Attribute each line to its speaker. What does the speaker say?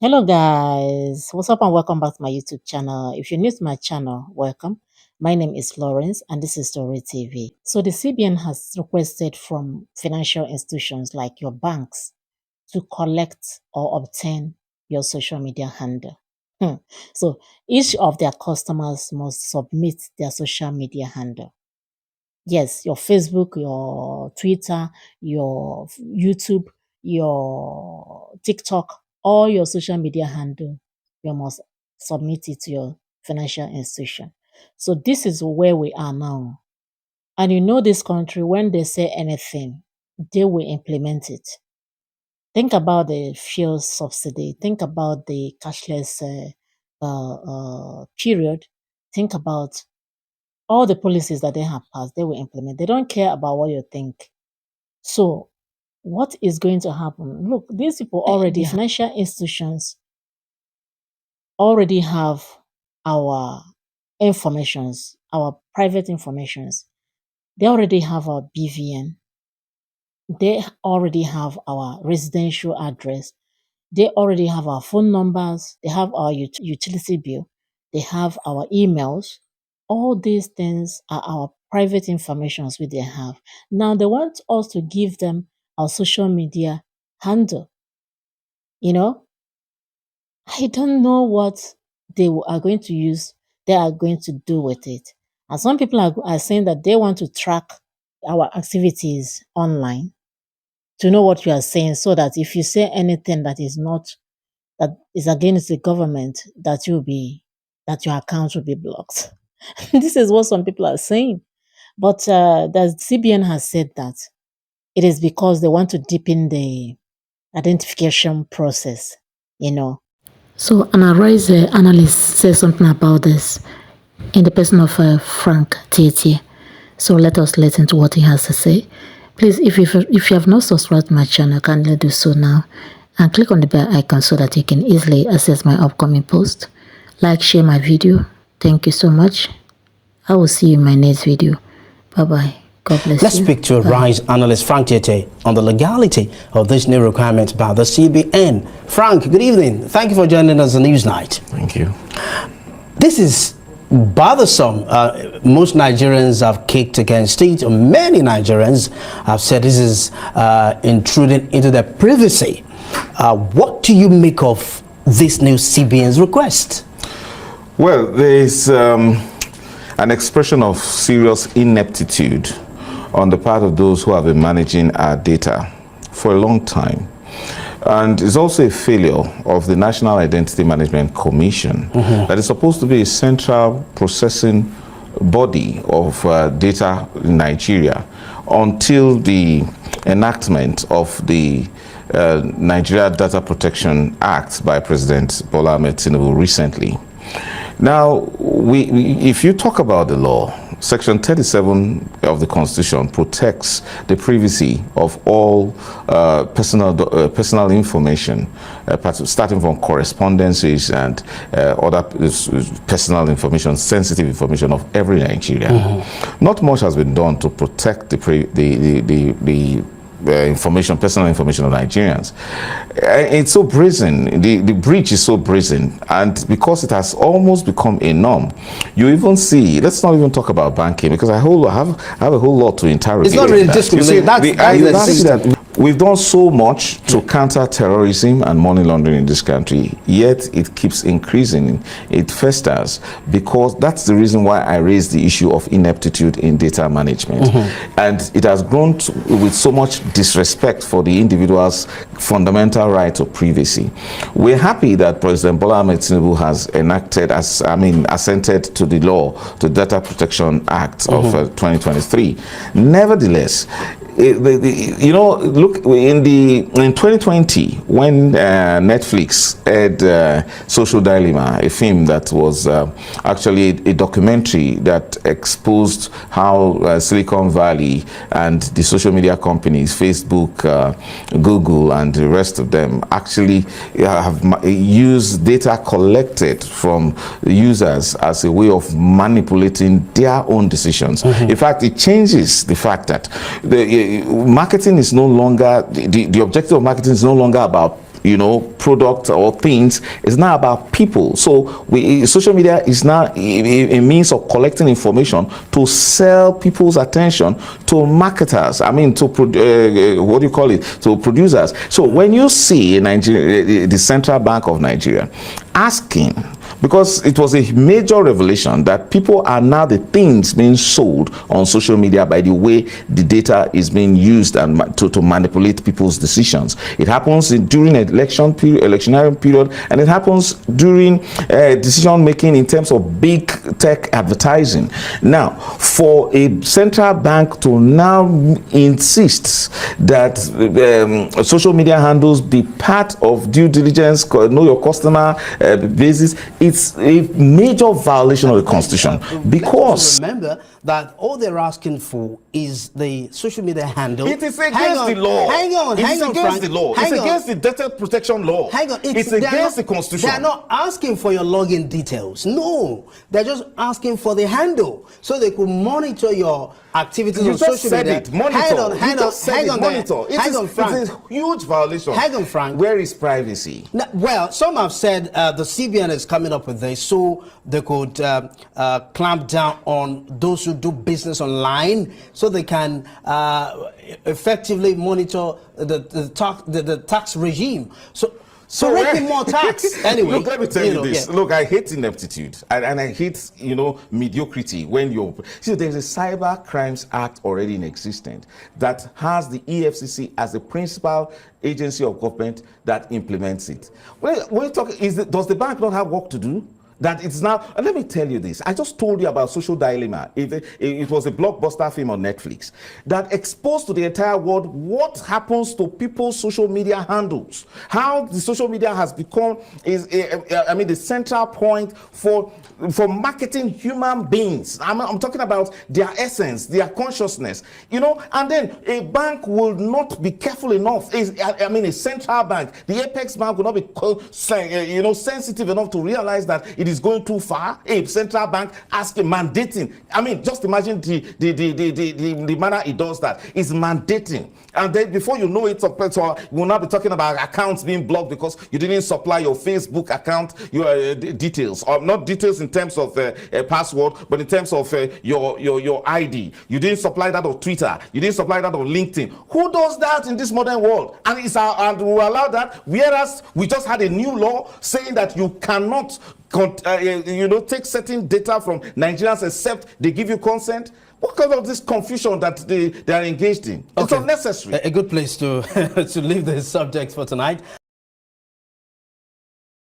Speaker 1: Hello guys, what's up and welcome back to my YouTube channel. If you're new to my channel, welcome. My name is Florence and this is Story TV. So the CBN has requested from financial institutions like your banks to collect or obtain your social media handle. So each of their customers must submit their social media handle. Yes, your Facebook, your Twitter, your YouTube, your TikTok, all your social media handle, you must submit it to your financial institution. So this is where we are now. And you know this country, when they say anything, they will implement it. Think about the fuel subsidy. Think about the cashless period. Think about all the policies that they have passed, they will implement. They don't care about what you think. So what is going to happen? Look, these people already, financial institutions already have our informations, our private informations. They already have our BVN. They already have our residential address. They already have our phone numbers. They have our utility bill. They have our emails. All these things are our private informations which they have. Now they want us to give them our social media handle. You know, I don't know what they are going to use, they are going to do with it. And some people are saying that they want to track our activities online to know what you are saying, so that if you say anything that is not, that is against the government, that your account will be blocked. This is what some people are saying. But the CBN has said that it is because they want to deepen the identification process, you know. So an Arise analyst says something about this in the person of Frank Tete. So let us listen to what he has to say. Please, if you have not subscribed to my channel, kindly do so now and click on the bell icon so that you can easily access my upcoming post. Like, share my video. Thank you so much. I will see you in my next video. Bye-bye. God bless you.
Speaker 2: Let's speak to Rise analyst Frank Tete on the legality of this new requirement by the CBN. Frank, good evening. Thank you for joining us on Newsnight.
Speaker 3: Thank you.
Speaker 2: This is bothersome. Most Nigerians have kicked against it. Many Nigerians have said this is intruding into their privacy. What do you make of this new CBN's request?
Speaker 3: Well, there is an expression of serious ineptitude on the part of those who have been managing our data for a long time. And it's also a failure of the National Identity Management Commission that is supposed to be a central processing body of data in Nigeria until the enactment of the Nigeria Data Protection Act by President Bola Ahmed Tinubu recently. Now, if you talk about the law, Section 37 of the Constitution protects the privacy of all personal information, starting from correspondences and other personal information, sensitive information of every Nigerian. Not much has been done to protect the personal information of Nigerians. It's so brazen, the breach is so brazen, and because it has almost become a norm, you even see, let's not even talk about banking, because I have a whole lot to interrogate.
Speaker 2: It's not really discriminating.
Speaker 3: We've done so much to counter terrorism and money laundering in this country, yet it keeps increasing. It festers, because that's the reason why I raised the issue of ineptitude in data management. And it has grown with so much disrespect for the individual's fundamental right of privacy. We're happy that President Bola Ahmed Tinubu has assented to the law, to the Data Protection Act of 2023. Nevertheless, look, in 2020, when Netflix aired Social Dilemma, a film that was actually a documentary that exposed how Silicon Valley and the social media companies, Facebook, Google, and the rest of them actually have used data collected from users as a way of manipulating their own decisions. In fact, it changes the fact that marketing is no longer, the objective of marketing is no longer about product or things. It's not about people. So social media is now a means of collecting information to sell people's attention to marketers. I mean, to what do you call it? To producers. So when you see Nigeria, the Central Bank of Nigeria asking, because it was a major revelation that people are now the things being sold on social media by the way the data is being used and to manipulate people's decisions. It happens during electionary period, and it happens during decision making in terms of big tech advertising. Now, for a central bank to now insist that social media handles be part of due diligence, know your customer basis, it's a major violation of the Constitution, because
Speaker 2: remember that all they're asking for is the social media handle.
Speaker 3: It is against the law.
Speaker 2: Hang on,
Speaker 3: it's against the law. It's against the data protection law.
Speaker 2: Hang on,
Speaker 3: it's against the Constitution.
Speaker 2: They're not asking for your login details. No, they're just asking for the handle so they could monitor your activities on social media.
Speaker 3: It. Monitor.
Speaker 2: Hang on,
Speaker 3: monitor.
Speaker 2: Frank.
Speaker 3: It's a huge violation.
Speaker 2: Hang on, Frank.
Speaker 3: Where is privacy?
Speaker 2: Now, well, some have said the CBN is coming up with this so they could clamp down on those who do business online, so they can effectively monitor the tax regime. So making more tax. Anyway,
Speaker 3: look, let me tell you this. Yeah. Look, I hate ineptitude and I hate, mediocrity. When there's a Cyber Crimes Act already in existence that has the EFCC as the principal agency of government that implements it. When you talk, does the bank not have work to do? That it's now, and let me tell you this. I just told you about Social Dilemma. It was a blockbuster film on Netflix that exposed to the entire world what happens to people's social media handles. How the social media has become the central point for marketing human beings. I'm talking about their essence, their consciousness, and then a bank will not be careful enough. A central bank, the apex bank will not be sensitive enough to realize that it is going too far. A central bank mandating. Just imagine the manner it does that. It's mandating. And then before you know it, we'll now be talking about accounts being blocked because you didn't supply your Facebook account, your details, or not details in terms of a password, but in terms of your ID. You didn't supply that on Twitter. You didn't supply that on LinkedIn. Who does that in this modern world? And we will allow that, whereas we just had a new law saying that you cannot take certain data from Nigerians except they give you consent. What kind of this confusion that they are engaged in? It's unnecessary.
Speaker 2: A good place to to leave this subject for tonight.